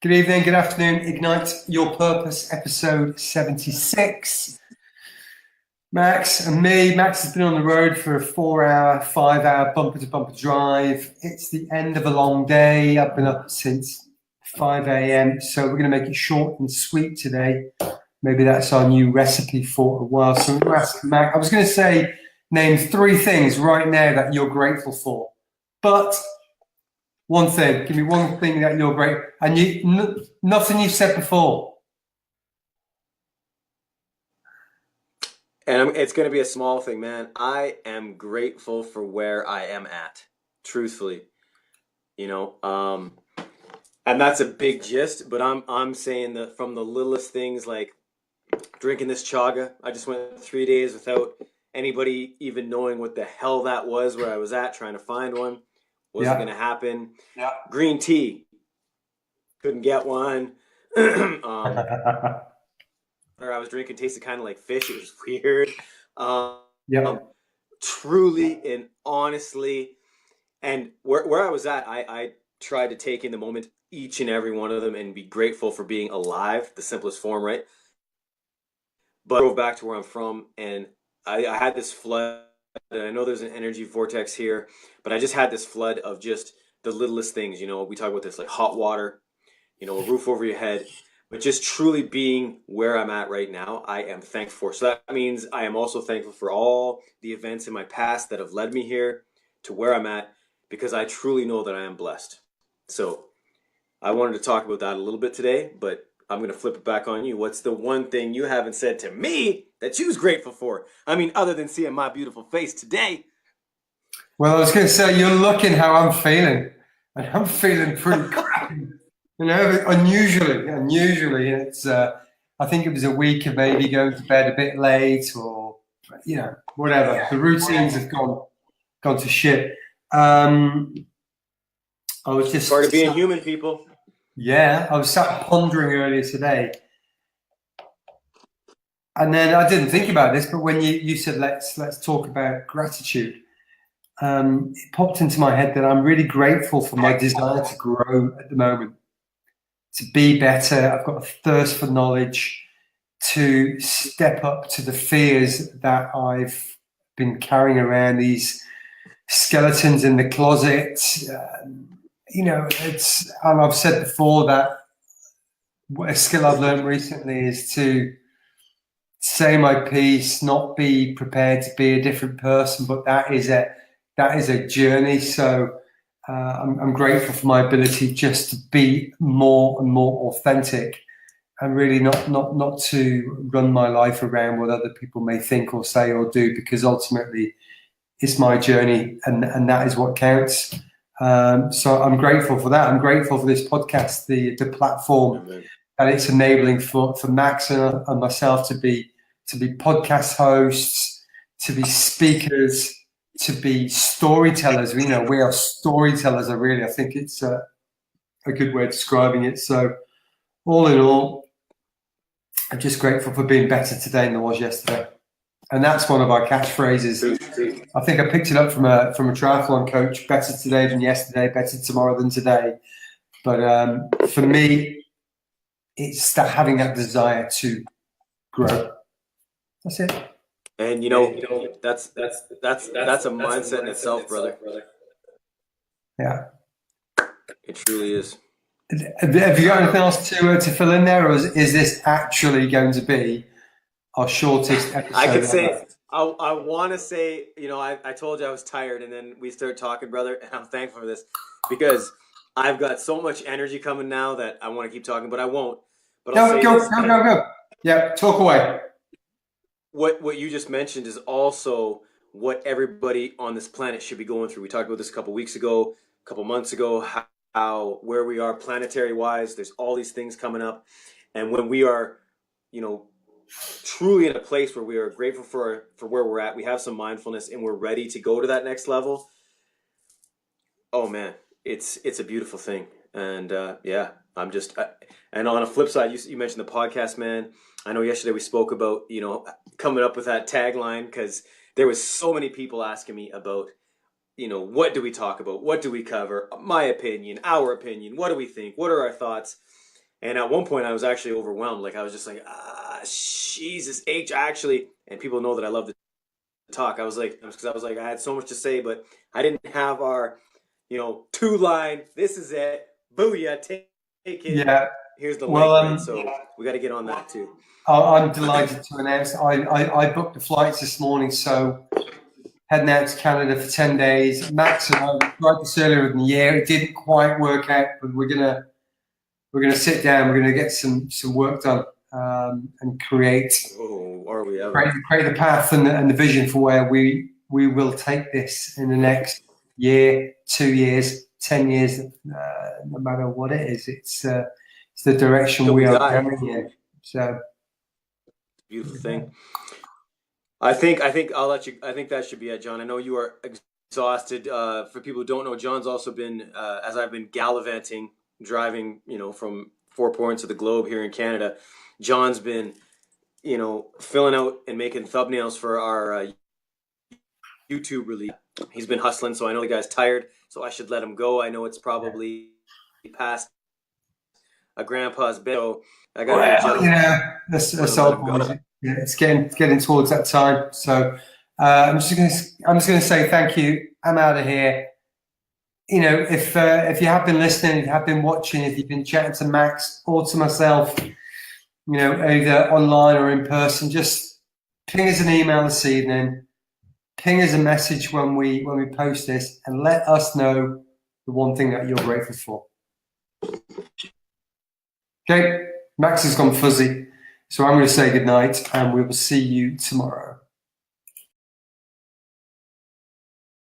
Good evening, good afternoon. Ignite Your Purpose, episode 76. Max and me. Max has been on the road for a 4-hour, 5-hour bumper to bumper drive. It's the end of a long day. I've been up since 5 a.m. So we're going to make it short and sweet today. Maybe that's our new recipe for a while. So I'm going to ask Max. I was going to say, name 3 things right now that you're grateful for. But one thing, give me one thing that you're great, and nothing you've said before. And it's going to be a small thing, man. I am grateful for where I am at, truthfully. You know, and that's a big gist, but I'm saying that from the littlest things like drinking this chaga. I just went 3 days without anybody even knowing what the hell that was, where I was at, trying to find one. Wasn't going to happen. Yeah. Green tea. Couldn't get one. I was drinking tasted kind of like fish. It was weird. Truly and honestly, and where I was at, I tried to take in the moment, each and every one of them, and be grateful for being alive, the simplest form, right? But I drove back to where I'm from, and I had this flood. And I know there's an energy vortex here, but I just had this flood of just the littlest things. You know, we talk about this like hot water, you know, a roof over your head, but just truly being where I'm at right now, I am thankful for. So that means I am also thankful for all the events in my past that have led me here to where I'm at, because I truly know that I am blessed. So I wanted to talk about that a little bit today, but I'm going to flip it back on you. What's the one thing you haven't said to me that you was grateful for? I mean, other than seeing my beautiful face today. Well, I was going to say, you're looking how I'm feeling. And I'm feeling pretty crappy. You know, unusually, it's, I think it was a week of maybe going to bed a bit late or, you know, whatever. The routines have gone to shit. I was just... Part of being human, people. Yeah, I was sat pondering earlier today. And then I didn't think about this, but when you said, let's talk about gratitude, it popped into my head that I'm really grateful for my desire to grow at the moment, to be better. I've got a thirst for knowledge, to step up to the fears that I've been carrying around, these skeletons in the closet. You know, and I've said before that a skill I've learned recently is to say my piece, not be prepared to be a different person, but that is a journey. So I'm grateful for my ability just to be more and more authentic, and really not to run my life around what other people may think or say or do, because ultimately it's my journey, and that is what counts. So I'm grateful for that. I'm grateful for this podcast, the platform that it's enabling for Max and myself to be podcast hosts, to be speakers, to be storytellers. We are storytellers. I think it's a good way of describing it. So all in all, I'm just grateful for being better today than I was yesterday. And that's one of our catchphrases. I think I picked it up from a triathlon coach: better today than yesterday, better tomorrow than today. But for me, it's having that desire to grow. That's it. And you know, that's a mindset in itself, brother. Yeah, it truly is. Have you got anything else to fill in there, or is this actually going to be our shortest episode? I could say, I want to say, you know, I told you I was tired, and then we started talking, brother, and I'm thankful for this, because I've got so much energy coming now that I want to keep talking, but I won't. But Go. Yeah, talk away. What you just mentioned is also what everybody on this planet should be going through. We talked about this a couple weeks ago, a couple months ago, how where we are planetary wise, there's all these things coming up. And when we are, you know, truly in a place where we are grateful for where we're at, we have some mindfulness, and we're ready to go to that next level. Oh man, it's a beautiful thing. And yeah, and on a flip side, you mentioned the podcast, man. I know yesterday we spoke about, you know, coming up with that tagline, because there was so many people asking me about, you know, what do we talk about? What do we cover? My opinion, our opinion. What do we think? What are our thoughts? And at one point, I was actually overwhelmed. Like I was just like, Jesus, actually. And people know that I love to talk. I was like, because I was like, I had so much to say, but I didn't have our, you know, 2-line. This is it. Booyah, take it. Yeah. Here's the link, Well, right? So we got to get on that too. I'm delighted to announce I booked the flights this morning, so heading out to Canada for 10 days. Max and I tried this earlier in the year. It didn't quite work out, but we're gonna sit down. We're gonna get some work done and create Are we ever? create the path and the vision for where we will take this in the next year, 2 years, 10 years. No matter what it is, it's the direction we are going in. So. Beautiful thing. I think I'll let you. I think that should be it, John. I know you are exhausted. For people who don't know, John's also been, as I've been gallivanting, driving, you know, from 4 points of the globe here in Canada. John's been, you know, filling out and making thumbnails for our YouTube release. He's been hustling, so I know the guy's tired. So I should let him go. I know it's probably past a grandpa's bed. So I got. Well, yeah, that's all. Yeah, it's getting towards that time. So I'm just gonna say thank you. I'm out of here. You know, if you have been listening, if you have been watching, if you've been chatting to Max or to myself, you know, either online or in person, just ping us an email this evening. Ping us a message when we post this, and let us know the one thing that you're grateful for. Okay, Max has gone fuzzy. So I'm going to say goodnight, and we will see you tomorrow.